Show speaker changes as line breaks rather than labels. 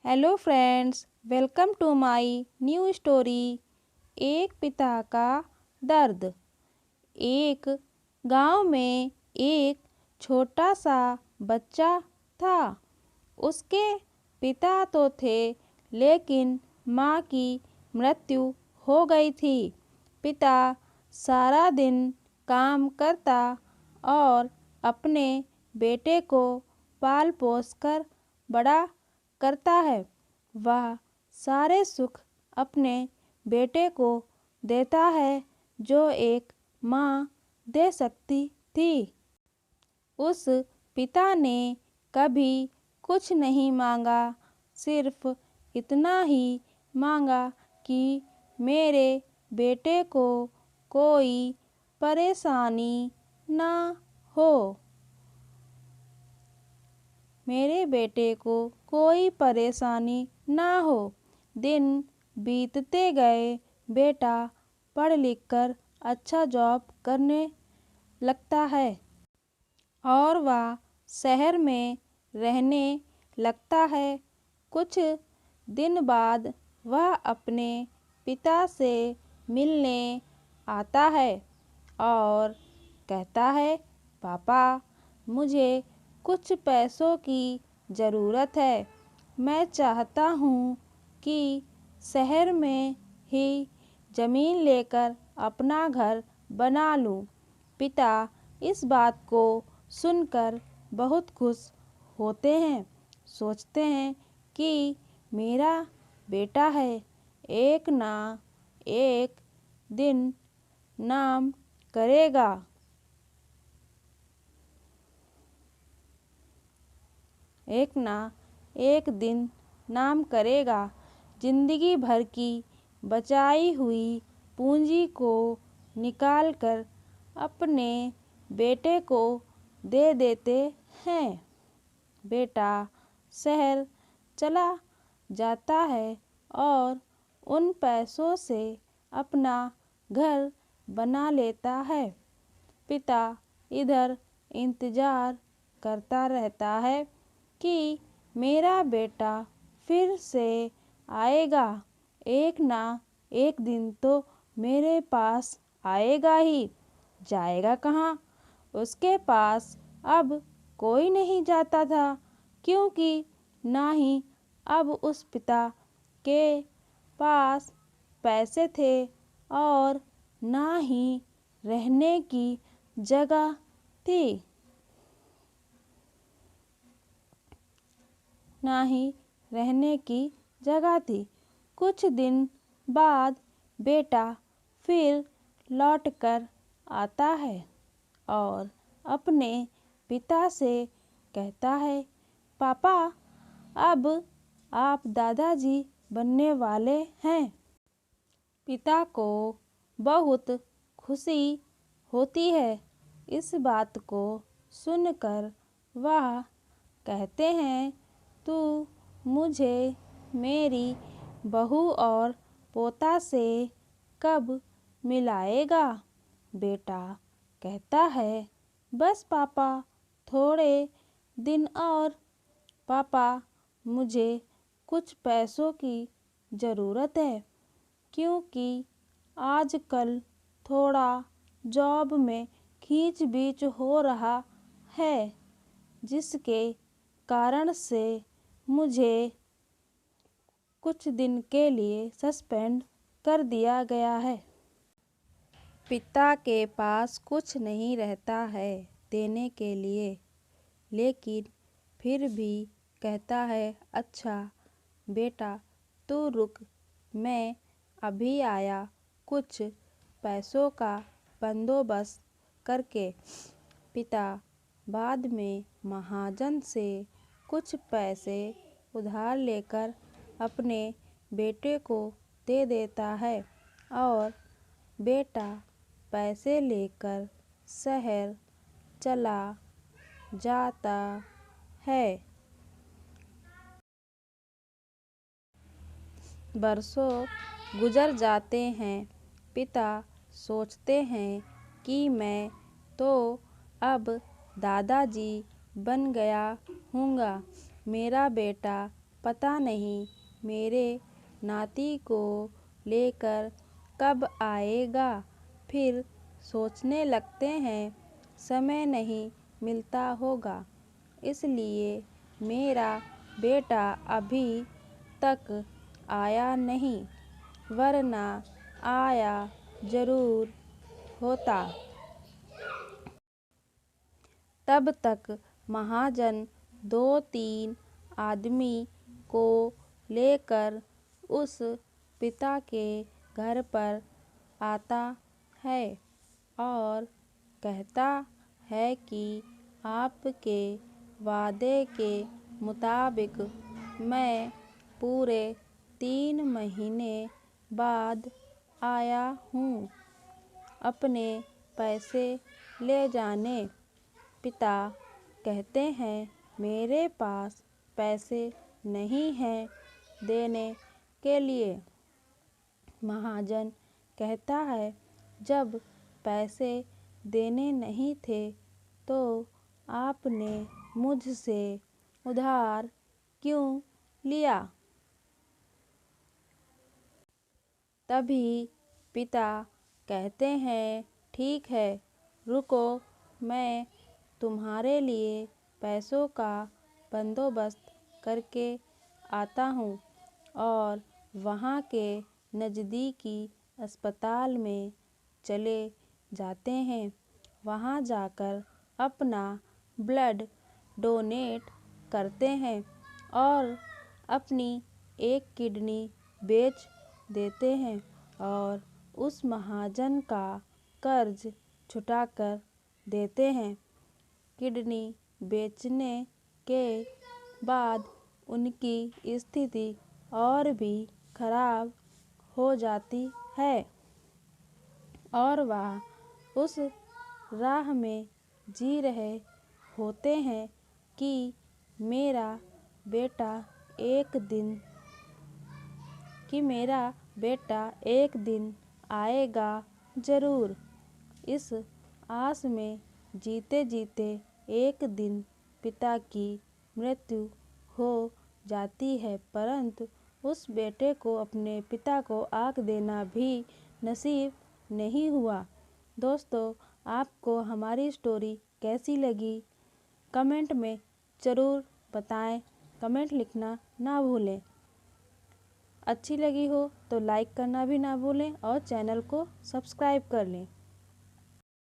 Hello friends, welcome to my new story. एक पिता का दर्द। एक गांव में एक छोटा सा बच्चा था। उसके पिता तो थे, लेकिन माँ की मृत्यु हो गई थी। पिता सारा दिन काम करता और अपने बेटे को पाल पोस कर बड़ा करता है। वह सारे सुख अपने बेटे को देता है जो एक माँ दे सकती थी। उस पिता ने कभी कुछ नहीं मांगा, सिर्फ इतना ही मांगा कि मेरे बेटे को कोई परेशानी ना हो। मेरे बेटे को कोई परेशानी ना हो। दिन बीतते गए। बेटा पढ़ लिख कर अच्छा जॉब करने लगता है और वह शहर में रहने लगता है। कुछ दिन बाद वह अपने पिता से मिलने आता है और कहता है, पापा, मुझे कुछ पैसों की ज़रूरत है। मैं चाहता हूँ कि शहर में ही ज़मीन लेकर अपना घर बना लूँ। पिता इस बात को सुनकर बहुत खुश होते हैं। सोचते हैं कि मेरा बेटा है, एक ना एक दिन नाम करेगा। एक ना एक दिन नाम करेगा। जिंदगी भर की बचाई हुई पूंजी को निकाल कर अपने बेटे को दे देते हैं। बेटा शहर चला जाता है और उन पैसों से अपना घर बना लेता है। पिता इधर इंतज़ार करता रहता है कि मेरा बेटा फिर से आएगा। एक ना एक दिन तो मेरे पास आएगा ही। जाएगा कहाँ? उसके पास अब कोई नहीं जाता था, क्योंकि ना ही अब उस पिता के पास पैसे थे और ना ही रहने की जगह थी। ना ही रहने की जगह थी। कुछ दिन बाद बेटा फिर लौटकर आता है और अपने पिता से कहता है, पापा, अब आप दादाजी बनने वाले हैं। पिता को बहुत खुशी होती है। इस बात को सुनकर वह कहते हैं, तू मुझे मेरी बहू और पोता से कब मिलाएगा? बेटा कहता है, बस पापा, थोड़े दिन और। पापा, मुझे कुछ पैसों की ज़रूरत है, क्योंकि आजकल थोड़ा जॉब में खींच बीच हो रहा है, जिसके कारण से मुझे कुछ दिन के लिए सस्पेंड कर दिया गया है। पिता के पास कुछ नहीं रहता है देने के लिए, लेकिन फिर भी कहता है, अच्छा बेटा, तू रुक, मैं अभी आया। कुछ पैसों का बंदोबस्त करके पिता बाद में महाजन से कुछ पैसे उधार लेकर अपने बेटे को दे देता है और बेटा पैसे लेकर शहर चला जाता है। बरसों गुजर जाते हैं। पिता सोचते हैं कि मैं तो अब दादाजी बन गया हूँगा। मेरा बेटा पता नहीं मेरे नाती को लेकर कब आएगा। फिर सोचने लगते हैं समय नहीं मिलता होगा, इसलिए मेरा बेटा अभी तक आया नहीं, वरना आया जरूर होता। तब तक महाजन 2-3 आदमी को लेकर उस पिता के घर पर आता है और कहता है कि आपके वादे के मुताबिक मैं पूरे 3 महीने बाद आया हूँ अपने पैसे ले जाने। पिता कहते हैं मेरे पास पैसे नहीं हैं देने के लिए। महाजन कहता है जब पैसे देने नहीं थे तो आपने मुझसे उधार क्यों लिया। तभी पिता कहते हैं ठीक है, रुको, मैं तुम्हारे लिए पैसों का बंदोबस्त करके आता हूँ। और वहाँ के नज़दीकी अस्पताल में चले जाते हैं। वहाँ जाकर अपना ब्लड डोनेट करते हैं और अपनी एक किडनी बेच देते हैं और उस महाजन का कर्ज छुटाकर देते हैं। किडनी बेचने के बाद उनकी स्थिति और भी खराब हो जाती है और वह उस राह में जी रहे होते हैं कि मेरा बेटा एक दिन आएगा जरूर। इस आस में जीते जीते एक दिन पिता की मृत्यु हो जाती है, परंतु उस बेटे को अपने पिता को आँख देना भी नसीब नहीं हुआ। दोस्तों, आपको हमारी स्टोरी कैसी लगी कमेंट में ज़रूर बताएं। कमेंट लिखना ना भूलें। अच्छी लगी हो तो लाइक करना भी ना भूलें और चैनल को सब्सक्राइब कर लें।